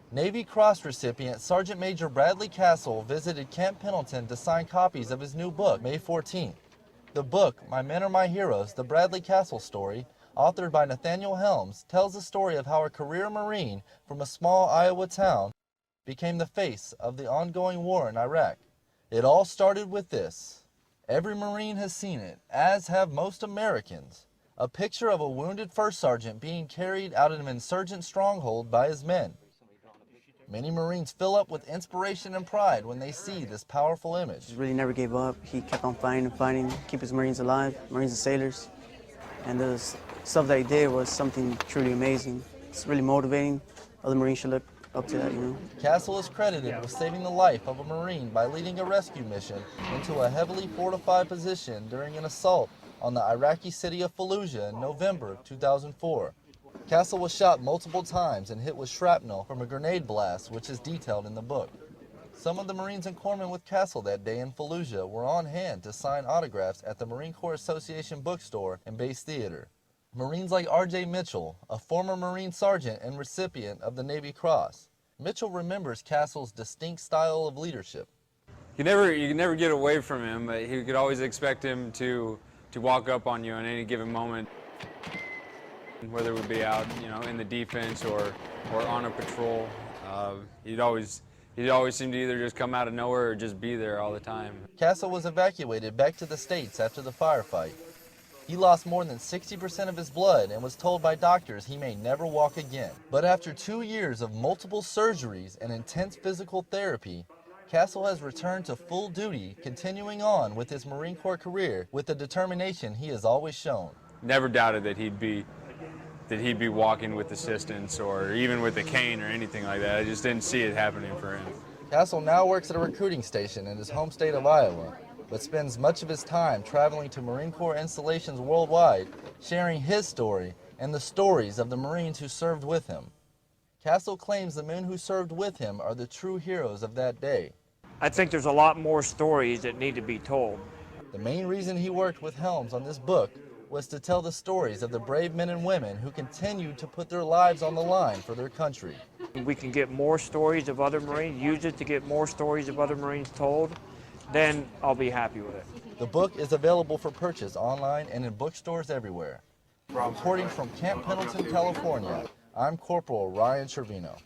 Navy Cross recipient Sergeant Major Bradley Kasal visited Camp Pendleton to sign copies of his new book, May 14th. The book, My Men Are My Heroes, The Bradley Kasal Story, authored by Nathaniel Helms, tells the story of how a career Marine from a small Iowa town became the face of the ongoing war in Iraq. It all started with this. Every Marine has seen it, as have most Americans. A picture of a wounded first sergeant being carried out of an insurgent stronghold by his men. Many Marines fill up with inspiration and pride when they see this powerful image. He really never gave up. He kept on fighting and fighting, keep his Marines alive, Marines and sailors. And the stuff that he did was something truly amazing. It's really motivating. Other Marines should look up to that, you know. Kasal is credited with saving the life of a Marine by leading a rescue mission into a heavily fortified position during an assault on the Iraqi city of Fallujah in November of 2004. Kasal was shot multiple times and hit with shrapnel from a grenade blast, which is detailed in the book. Some of the Marines in corpsman with Kasal that day in Fallujah were on hand to sign autographs at the Marine Corps Association bookstore and base theater. Marines like R.J. Mitchell, a former Marine sergeant and recipient of the Navy Cross. Mitchell remembers Kasal's distinct style of leadership. You can never get away from him, but you could always expect him to walk up on you in any given moment, whether it would be out, in the defense or on a patrol. He'd always seem to either just come out of nowhere or just be there all the time. Kasal was evacuated back to the States after the firefight. He lost more than 60% of his blood and was told by doctors he may never walk again. But after 2 years of multiple surgeries and intense physical therapy, Kasal has returned to full duty, continuing on with his Marine Corps career with the determination he has always shown. Never doubted that he'd be walking with assistance or even with a cane or anything like that. I just didn't see it happening for him. Kasal now works at a recruiting station in his home state of Iowa, but spends much of his time traveling to Marine Corps installations worldwide, sharing his story and the stories of the Marines who served with him. Kasal claims the men who served with him are the true heroes of that day. I think there's a lot more stories that need to be told. The main reason he worked with Helms on this book was to tell the stories of the brave men and women who continued to put their lives on the line for their country. We can get more stories of other Marines, use it to get more stories of other Marines told, then I'll be happy with it. The book is available for purchase online and in bookstores everywhere. Reporting from Camp Pendleton, California, I'm Corporal Ryan Trevino.